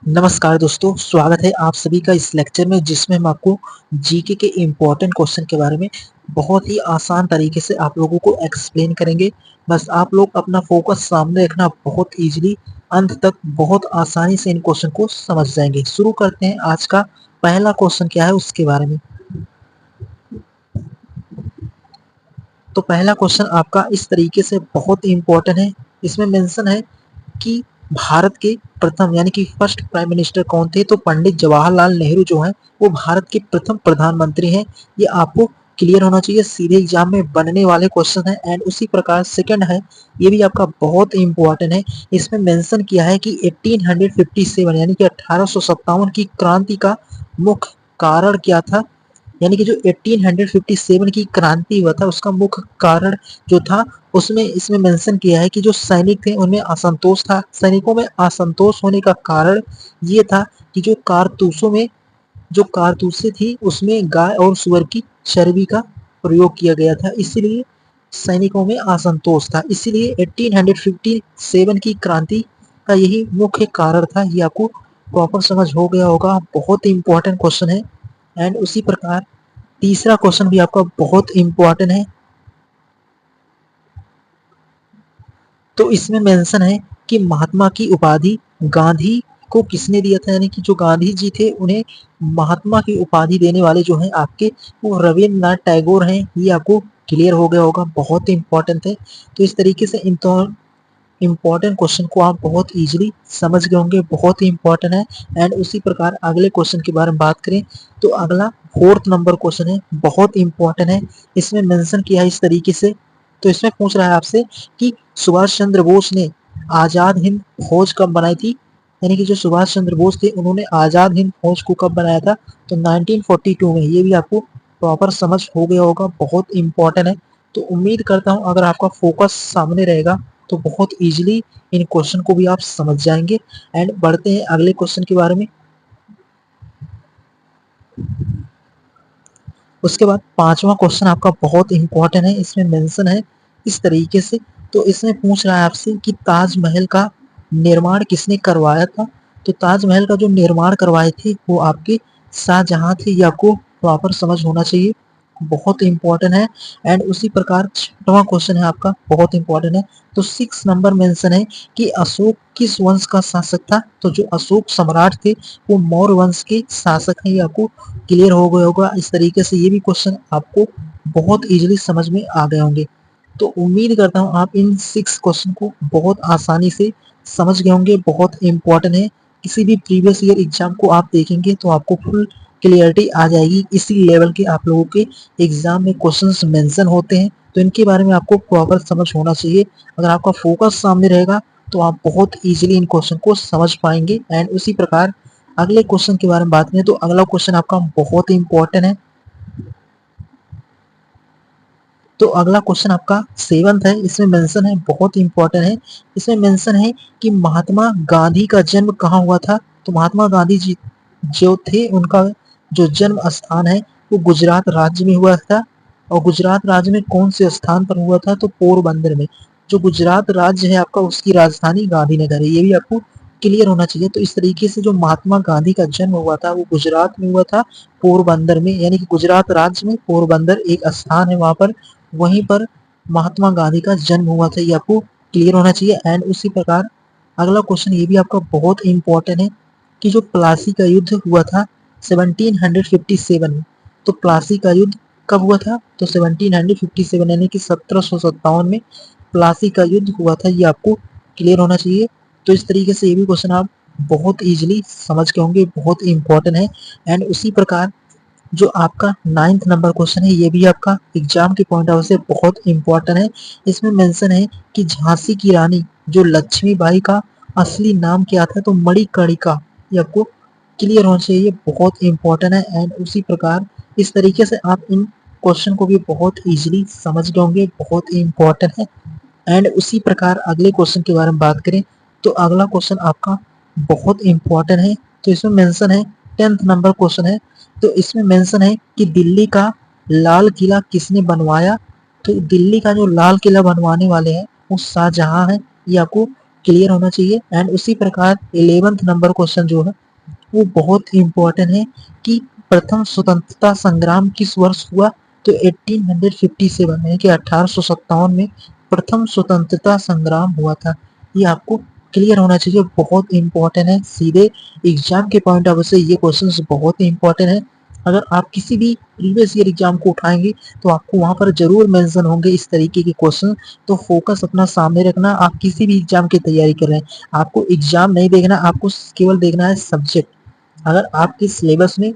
नमस्कार दोस्तों, स्वागत है आप सभी का इस लेक्चर में जिसमें हम आपको जीके के इम्पोर्टेंट क्वेश्चन के बारे में बहुत ही आसान तरीके से आप लोगों को एक्सप्लेन करेंगे। बस आप लोग अपना फोकस सामने रखना, बहुत ईजिली अंत तक बहुत आसानी से इन क्वेश्चन को समझ जाएंगे। शुरू करते हैं आज का पहला क्वेश्चन क्या है उसके बारे में। तो पहला क्वेश्चन आपका इस तरीके से बहुत इम्पोर्टेंट है। इसमें मेंशन है कि भारत के प्रथम यानी कि फर्स्ट प्राइम मिनिस्टर कौन थे। तो पंडित जवाहरलाल नेहरू जो है वो भारत के प्रथम प्रधानमंत्री हैं। ये आपको क्लियर होना चाहिए, सीधे एग्जाम में बनने वाले क्वेश्चन है। एंड उसी प्रकार सेकंड है, ये भी आपका बहुत इंपॉर्टेंट है। इसमें मेंशन किया है कि 1857 यानी कि 1857 की क्रांति का मुख्य कारण क्या था। यानी कि जो 1857 की क्रांति हुआ था उसका मुख्य कारण जो था उसमें इसमें मेंशन किया है कि जो सैनिक थे उनमें असंतोष था। सैनिकों में असंतोष होने का कारण ये था कि जो कारतूसों में जो कारतूसें थी उसमें गाय और सुअर की चर्बी का प्रयोग किया गया था, इसलिए सैनिकों में असंतोष था। इसीलिए 1857 की क्रांति का यही मुख्य कारण था। ये आपको प्रॉपर समझ हो गया होगा, बहुत इंपॉर्टेंट क्वेश्चन है। एंड उसी प्रकार तीसरा क्वेश्चन भी आपका बहुत इंपॉर्टेंट है। तो इसमें मेंशन है कि महात्मा की उपाधि गांधी को किसने दिया था। यानी कि जो गांधी जी थे उन्हें महात्मा की उपाधि देने वाले जो हैं आपके वो रविन्द्रनाथ टैगोर हैं। ये आपको क्लियर हो गया होगा, बहुत इंपॉर्टेंट है। तो इस तरीके से इम्पॉर्टेंट क्वेश्चन को आप बहुत इजीली समझ गए होंगे, बहुत ही इंपॉर्टेंट है। एंड उसी प्रकार अगले क्वेश्चन के बारे में बात करें तो अगला फोर्थ नंबर क्वेश्चन है, बहुत इंपॉर्टेंट है। इसमें मेंशन किया है इस तरीके से। तो इसमें पूछ रहा है आपसे कि सुभाष चंद्र बोस ने आजाद हिंद फौज कब बनाई थी। यानी कि जो सुभाष चंद्र बोस थे उन्होंने आजाद हिंद फौज को कब बनाया था। तो 1942 में। ये भी आपको प्रॉपर समझ हो गया होगा, बहुत इंपॉर्टेंट है। तो उम्मीद करता हूँ अगर आपका फोकस सामने रहेगा तो बहुत इजीली इन क्वेश्चन को भी आप समझ जाएंगे। एंड बढ़ते हैं अगले क्वेश्चन के बारे में। उसके बाद पांचवा क्वेश्चन आपका बहुत इंपॉर्टेंट है। इसमें मेंशन है इस तरीके से। तो इसमें पूछ रहा है आपसे कि ताजमहल का निर्माण किसने करवाया था। तो ताजमहल का जो निर्माण करवाए थे वो आपके शाहजहां थे। ये आपको प्रॉपर समझ होना चाहिए, बहुत इंपॉर्टेंट है। एंड उसी प्रकार छठवां क्वेश्चन है आपका, बहुत इंपॉर्टेंट है। तो 6 नंबर मेंशन है कि अशोक किस वंश का शासक था। तो जो अशोक सम्राट थे वो मौर्य वंश के शासक हैं। ये आपको क्लियर हो गया होगा। इस तरीके से ये भी क्वेश्चन आपको बहुत इजीली समझ में आ गए होंगे। तो उम्मीद करता हूँ आप इन 6 क्वेश्चन को बहुत आसानी से समझ गए होंगे, बहुत इंपॉर्टेंट है। किसी भी प्रीवियस ईयर एग्जाम को आप देखेंगे तो आपको फुल क्लियरिटी आ जाएगी। इसी लेवल के आप लोगों के एग्जाम में क्वेश्चंस मेंशन होते हैं, तो इनके बारे में आपको प्रॉपर समझ होना चाहिए। अगर आपका फोकस सामने रहेगा तो आप बहुत इजीली इन क्वेश्चन को समझ पाएंगे। एंड उसी प्रकार अगले क्वेश्चन के बारे में बात करें तो अगला क्वेश्चन आपका बहुत ही इंपॉर्टेंट है। तो अगला क्वेश्चन आपका 7th है। इसमें मेंशन है, बहुत इंपॉर्टेंट है। इसमें मेंशन है कि महात्मा गांधी का जन्म कहाँ हुआ था। तो महात्मा गांधी जी जो थे उनका जो जन्म स्थान है वो गुजरात राज्य में हुआ था। और गुजरात राज्य में कौन से स्थान पर हुआ था। तो पोरबंदर में। जो गुजरात राज्य है आपका उसकी राजधानी गांधीनगर है। ये भी आपको क्लियर होना चाहिए। तो इस तरीके से जो महात्मा गांधी का जन्म हुआ था वो गुजरात में हुआ था, पोरबंदर में। यानी कि गुजरात राज्य में पोरबंदर एक स्थान है, वहां पर वहीं पर महात्मा गांधी का जन्म हुआ था। ये आपको क्लियर होना चाहिए। एंड उसी प्रकार अगला क्वेश्चन ये भी आपका बहुत इंपॉर्टेंट है कि जो प्लासी का युद्ध हुआ था 1757 में। तो प्लासी का युद्ध कब हुआ था। तो 1757 यानी कि 1757 में प्लासी का युद्ध हुआ था। ये आपको क्लियर होना चाहिए। तो इस तरीके से ये भी क्वेश्चन आप बहुत इजीली समझ के होंगे, बहुत इंपॉर्टेंट है। एंड उसी प्रकार जो आपका 9th नंबर क्वेश्चन है ये भी आपका एग्जाम के पॉइंट ऑफ से बहुत इंपॉर्टेंट है। इसमें मेंशन है कि झांसी की रानी जो लक्ष्मीबाई का असली नाम क्या था। तो मणिकर्णिका। ये आपको क्लियर होना चाहिए, बहुत इंपॉर्टेंट है। एंड उसी प्रकार इस तरीके से आप इन क्वेश्चन को भी बहुत इजीली समझ गए होंगे, बहुत इंपॉर्टेंट है। एंड उसी प्रकार अगले क्वेश्चन के बारे में बात करें तो अगला क्वेश्चन आपका बहुत इंपॉर्टेंट है। तो इसमें मेंशन है 10th नंबर क्वेश्चन है। तो इसमें मेंशन है कि दिल्ली का लाल किला किसने बनवाया। तो दिल्ली का जो लाल किला बनवाने वाले हैं वो शाहजहां है। ये आपको क्लियर होना चाहिए। एंड उसी प्रकार 11th नंबर क्वेश्चन जो है वो बहुत इंपॉर्टेंट है कि प्रथम स्वतंत्रता संग्राम किस वर्ष हुआ, तो 1857 यानी कि 1857 में प्रथम स्वतंत्रता संग्राम हुआ था। ये आपको क्लियर होना चाहिए, बहुत इंपॉर्टेंट है। सीधे एग्जाम के पॉइंट ऑफ व्यू से ये क्वेश्चंस बहुत इंपॉर्टेंट है। अगर आप किसी भी प्रीवियस ईयर एग्जाम को उठाएंगे तो आपको वहां पर जरूर मेंशन होंगे इस तरीके के क्वेश्चन। तो फोकस अपना सामने रखना, आप किसी भी एग्जाम की तैयारी कर रहे हैं, आपको एग्जाम नहीं देखना, आपको केवल देखना है सब्जेक्ट। अगर आपके सिलेबस में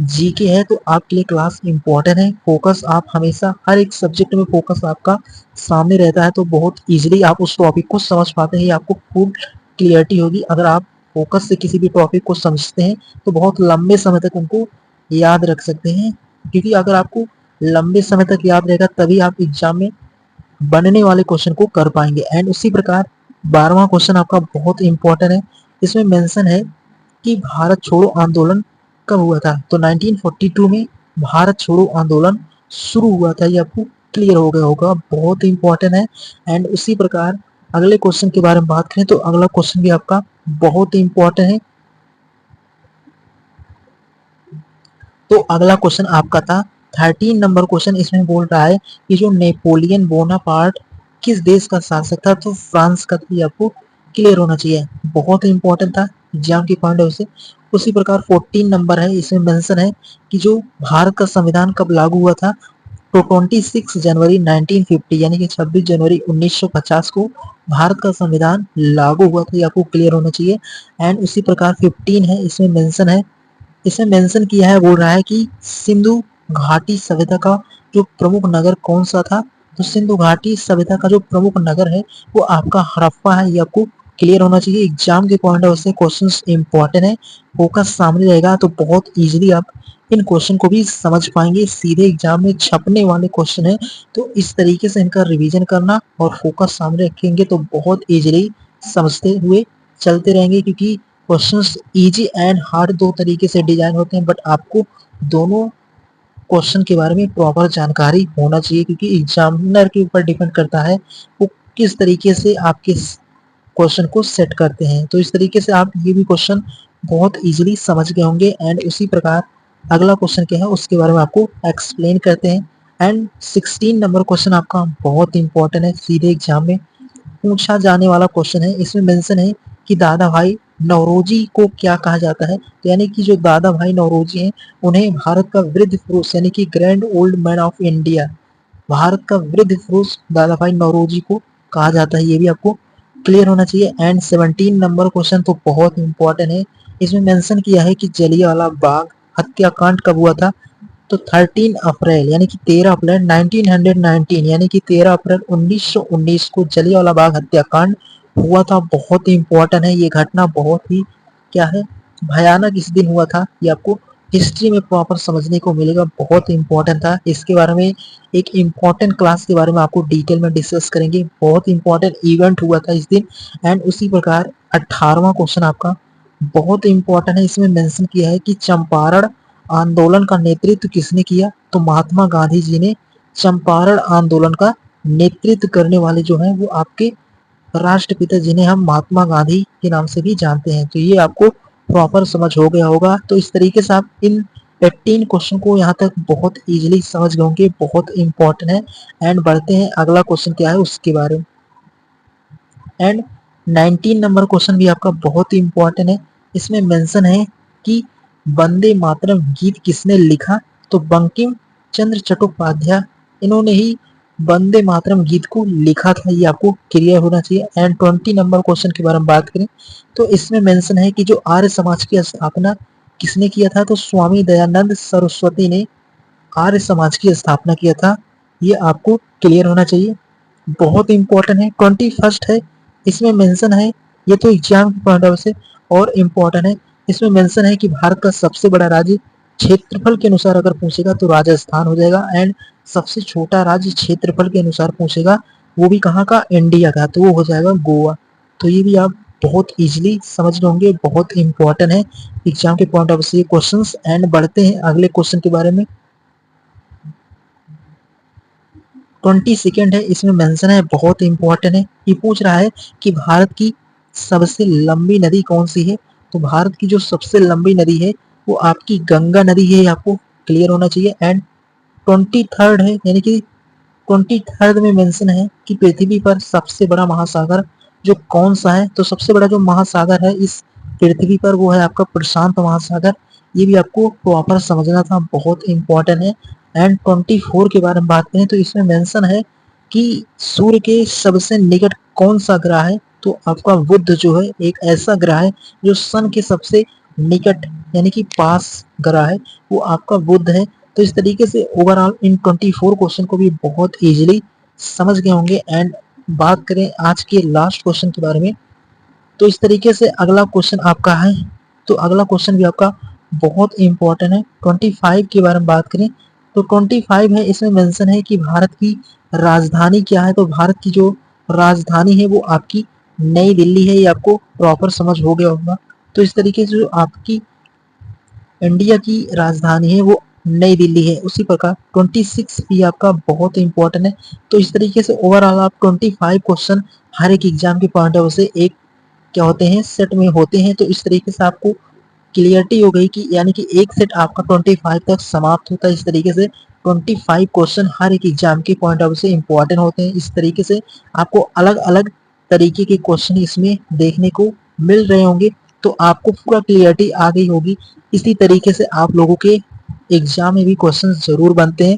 जीके है तो आपके लिए क्लास इंपॉर्टेंट है। फोकस आप हमेशा हर एक सब्जेक्ट में फोकस आपका सामने रहता है तो बहुत इजीली आप उस टॉपिक को समझ पाते हैं, आपको फुल क्लियरिटी होगी। अगर आप फोकस से किसी भी टॉपिक को समझते हैं तो बहुत लंबे समय तक उनको याद रख सकते हैं, क्योंकि अगर आपको लंबे समय तक याद रहेगा तभी आप एग्जाम में बनने वाले क्वेश्चन को कर पाएंगे। एंड उसी प्रकार 12वां क्वेश्चन आपका बहुत इंपॉर्टेंट है। इसमें मेंशन है कि भारत छोड़ो आंदोलन कब हुआ था, तो 1942 में भारत छोड़ो आंदोलन शुरू हुआ था। ये आपको क्लियर हो गया होगा, बहुत इंपॉर्टेंट है। एंड उसी प्रकार अगले क्वेश्चन के बारे में बात करें तो अगला क्वेश्चन भी आपका बहुत इंपॉर्टेंट है। तो अगला क्वेश्चन आपका था 13 नंबर क्वेश्चन। इसमें बोल रहा है कि जो नेपोलियन बोनापार्ट किस देश का शासक था, तो फ्रांस का। भी आपको क्लियर होना चाहिए, बहुत इंपॉर्टेंट था एग्जाम के पॉइंट ऑफ से। उसी प्रकार 14 नंबर है, इसमें मेंशन है कि जो भारत का संविधान कब लागू हुआ था, तो 26 जनवरी 1950 यानी कि 26 जनवरी 1950 को भारत का संविधान लागू हुआ था। ये आपको क्लियर होना चाहिए। एंड उसी प्रकार 15 है, इसमें मेंशन है, इसमें मेंशन किया है, बोल रहा है कि सिंधु घाटी सभ्यता का जो प्रमुख नगर कौन सा था, तो सिंधु घाटी सभ्यता का जो प्रमुख नगर है वो आपका हड़प्पा है। ये आपको क्लियर होना चाहिए, एग्जाम के पॉइंट ऑफ से क्वेश्चंस इंपॉर्टेंट है, फोकस सामने रहेगा तो बहुत इजीली आप इन क्वेश्चन को भी समझ पाएंगे। सीधे एग्जाम में छपने वाले क्वेश्चन है, तो इस तरीके से इनका रिवीजन करना और फोकस सामने रखेंगे तो बहुत इजीली समझते हुए चलते रहेंगे, क्योंकि क्वेश्चंस इजी एंड हार्ड दो तरीके से डिजाइन होते हैं, बट आपको दोनों क्वेश्चन के बारे में प्रॉपर जानकारी होना चाहिए, क्योंकि एग्जामिनर के ऊपर डिपेंड करता है वो किस तरीके से आपके क्वेश्चन को सेट करते हैं। तो इस तरीके से आप ये भी क्वेश्चन बहुत इजीली समझ गए होंगे। एंड उसी प्रकार अगला क्वेश्चन क्या है उसके बारे में आपको एक्सप्लेन करते हैं। एंड 16 नंबर क्वेश्चन आपका बहुत इंपॉर्टेंट है, सीधे एग्जाम में पूछा जाने वाला क्वेश्चन है। इसमें मेंशन है कि दादा भाई नौरोजी को क्या कहा जाता है, तो यानी कि जो दादा भाई नौरोजी हैं उन्हें भारत का वृद्ध पुरुष यानी कि grand old man of India, Bharat का वृद्ध पुरुष दादा भाई नौरोजी को कहा जाता है। ये भी आपको क्लियर होना चाहिए। एंड 17 नंबर क्वेश्चन तो बहुत इंपॉर्टेंट है, इसमें मेंशन किया है कि जलियांवाला बाग हत्याकांड कब हुआ था, तो 13 अप्रैल यानी कि 13 अप्रैल 1919 यानी कि 13 अप्रैल 1919 को जलियांवाला बाग हत्याकांड हुआ था। बहुत ही इंपॉर्टेंट है ये घटना, बहुत ही क्या है भयानक इस दिन हुआ था। ये आपको हिस्ट्री में प्रॉपर समझने को मिलेगा, बहुत इंपॉर्टेंट था। इसके बारे में एक इम्पॉर्टेंट क्लास के बारे में आपको डिटेल में डिस्कस करेंगे, बहुत इंपॉर्टेंट इवेंट हुआ था इस दिन। एंड उसी प्रकार 18वां क्वेश्चन आपका बहुत इंपॉर्टेंट है, इसमें मेंशन किया है कि चंपारण आंदोलन का नेतृत्व किसने किया, तो महात्मा गांधी जी ने चंपारण आंदोलन का नेतृत्व करने वाले जो हैं वो आपके राष्ट्रपिता जिन्हें हम महात्मा गांधी के नाम से भी जानते हैं। तो ये आपको प्रॉपर समझ हो गया होगा। तो इस तरीके से आप इन 18 क्वेश्चन को यहाँ तक बहुत इजीली समझ गए होंगे, बहुत इंपॉर्टेंट है। एंड बढ़ते हैं अगला क्वेश्चन क्या है उसके बारे में। एंड 19 नंबर क्वेश्चन भी आपका बहुत ही इंपॉर्टेंट है, इसमें मेंशन है कि वंदे मातरम गीत किसने लिखा, तो बंकिम चंद्र चट्टोपाध्याय इन्होंने ही वंदे मातरम गीत को लिखा था। ये आपको क्लियर होना चाहिए। एंड 20 नंबर क्वेश्चन के बारे में बात करें तो इसमें मेंशन है कि जो आर्य समाज की स्थापना किसने किया था, तो स्वामी दयानंद सरस्वती ने आर्य समाज की स्थापना किया था। ये आपको क्लियर होना चाहिए, बहुत इंपॉर्टेंट है। 21 है, इसमें मेंशन है, ये तो एग्जाम के पॉइंट ऑफ से और इम्पोर्टेंट है। इसमें मेंशन है कि भारत का सबसे बड़ा राज्य क्षेत्रफल के अनुसार अगर पूछेगा तो राजस्थान हो जाएगा। एंड सबसे छोटा राज्य क्षेत्रफल के अनुसार पूछेगा वो भी कहाँ का, इंडिया का, तो वो हो जाएगा गोवा। तो ये भी आप बहुत इजीली समझ लोगे, बहुत इंपॉर्टेंट है एग्जाम के पॉइंट ऑफ से क्वेश्चंस। एंड बढ़ते हैं अगले क्वेश्चन के बारे में। 22 है, इसमें मेंशन है, बहुत इंपॉर्टेंट है। ये पूछ रहा है कि भारत की सबसे लंबी नदी कौन सी है। तो भारत की जो सबसे लंबी नदी है वो आपकी गंगा नदी है, आपको क्लियर होना चाहिए। एंड 23 है, यानी कि 23 में मेंशन है कि पृथ्वी पर सबसे बड़ा महासागर जो कौन सा है। तो सबसे बड़ा जो महासागर है इस पृथ्वी पर वो है आपका प्रशांत महासागर। ये भी आपको प्रॉपर समझना था, बहुत इंपॉर्टेंट है। एंड 24 के बारे में बात करें तो इसमें मेंशन है कि सूर्य के सबसे निकट कौन सा ग्रह है। तो आपका बुध जो है एक ऐसा ग्रह है जो सन के सबसे निकट यानी कि पास ग्रह है, वो आपका बुध है। तो इस तरीके से ओवरऑल इन 24 क्वेश्चन को भी बहुत इजीली समझ गए होंगे। एंड बात करें आज के लास्ट क्वेश्चन के बारे में, तो इस तरीके से अगला क्वेश्चन आपका है। तो अगला क्वेश्चन भी आपका बहुत इंपॉर्टेंट है। 25 के बारे में बात करें तो 25 है, इसमें मेंशन है कि भारत की राजधानी क्या है। तो भारत की जो राजधानी है वो आपकी नई दिल्ली है, ये आपको प्रॉपर समझ हो गया होगा। तो इस तरीके से जो आपकी इंडिया की राजधानी है वो नई दिल्ली है। उसी प्रकार 26 भी आपका बहुत इंपॉर्टेंट है। तो इस तरीके से ओवरऑल आप 25 क्वेश्चन हर एक एग्जाम के पॉइंट ऑफ से एक क्या होते हैं सेट में होते हैं। तो इस तरीके से आपको क्लियरिटी हो गई कि यानी कि एक सेट आपका 25 तक समाप्त होता है। इस तरीके से 25 क्वेश्चन हर एक एग्जाम के पॉइंट ऑफ से इंपॉर्टेंट होते हैं। इस तरीके से आपको अलग अलग तरीके के क्वेश्चन इसमें देखने को मिल रहे होंगे, तो आपको पूरा क्लियरिटी आ गई होगी। इसी तरीके से आप लोगों के एग्जाम में भी क्वेश्चन जरूर बनते हैं।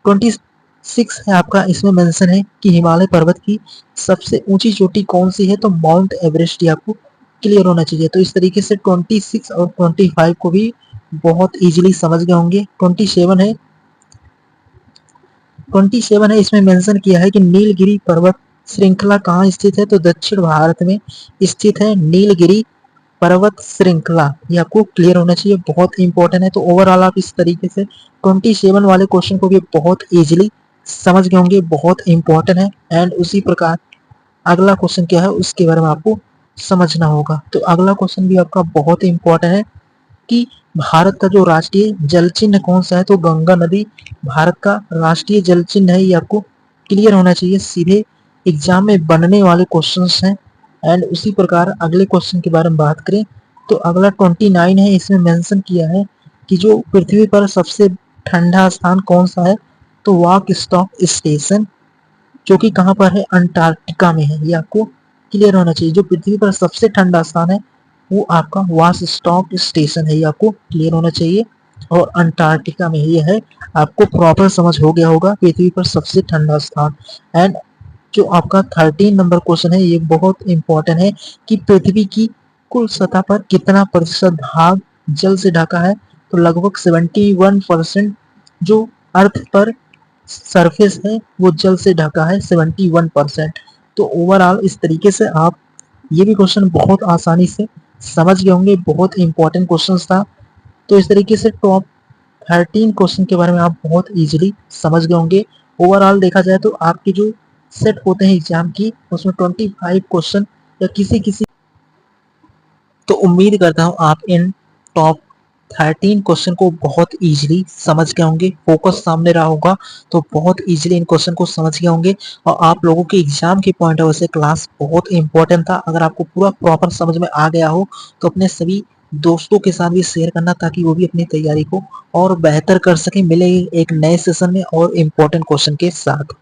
26 है आपका, इसमें मेंशन है कि हिमालय पर्वत की सबसे ऊंची चोटी कौन सी है। तो माउंट एवरेस्ट ही आपको क्लियर होना चाहिए। तो इस तरीके से 26 और 25 को भी बहुत इजीली समझ गए होंगे। 27 है, इसमें मेंशन किया है कि नीलगिरी पर्वत श्रृंखला कहाँ स्थित है। तो दक्षिण भारत में स्थित है नीलगिरी पर्वत श्रृंखला, ये आपको क्लियर होना चाहिए, बहुत इंपॉर्टेंट है। तो ओवरऑल आप इस तरीके से 27 वाले क्वेश्चन को भी बहुत इजीली समझ गए होंगे, बहुत इंपॉर्टेंट है। एंड उसी प्रकार अगला क्वेश्चन क्या है उसके बारे में आपको समझना होगा। तो अगला क्वेश्चन भी आपका बहुत इंपॉर्टेंट है कि भारत का जो राष्ट्रीय जल चिन्ह कौन सा है। तो गंगा नदी भारत का राष्ट्रीय जल चिन्ह है, ये आपको क्लियर होना चाहिए। सीधे एग्जाम में बनने वाले क्वेश्चंस हैं। एंड उसी प्रकार अगले क्वेश्चन के बारे में बात करें तो अगला 29 है, इसमें मेंशन किया है कि जो पृथ्वी पर सबसे ठंडा स्थान कौन सा है। तो वॉक स्टॉक स्टेशन जो कि कहाँ पर है, अंटार्कटिका में है, ये आपको क्लियर होना चाहिए। जो पृथ्वी पर सबसे ठंडा स्थान है वो आपका वास स्टॉक स्टेशन है, ये आपको क्लियर होना चाहिए। और अंटार्कटिका में ये है, आपको प्रॉपर समझ हो गया होगा पृथ्वी पर सबसे ठंडा स्थान। एंड जो आपका 13 नंबर क्वेश्चन है ये बहुत इंपॉर्टेंट है कि पृथ्वी की कुल सतह पर कितना प्रतिशत भाग जल से ढका है। तो लगभग 71% जो अर्थ पर सरफेस है वो जल से ढका है, 71%। तो ओवरऑल इस तरीके से आप ये भी क्वेश्चन बहुत आसानी से समझ गए होंगे, बहुत इंपॉर्टेंट क्वेश्चन था। तो इस तरीके से टॉप 13 क्वेश्चन के बारे में आप बहुत इजीली समझ गए होंगे। ओवरऑल देखा जाए तो आपके जो सेट होते हैं एग्जाम की उसमें 25 क्वेश्चन या किसी किसी, तो उम्मीद करता हूँ आप इन टॉप 13 क्वेश्चन को बहुत इजीली समझ गए होंगे। फोकस सामने रहा होगा तो बहुत इजीली इन क्वेश्चन को समझ गए होंगे। और आप लोगों के एग्जाम के पॉइंट ऑफ से क्लास बहुत इंपॉर्टेंट था। अगर आपको पूरा प्रॉपर समझ में आ गया हो तो अपने सभी दोस्तों के साथ भी शेयर करना ताकि वो भी अपनी तैयारी को और बेहतर कर सके। मिलेंगे एक नए सेशन में और इम्पोर्टेंट क्वेश्चन के साथ।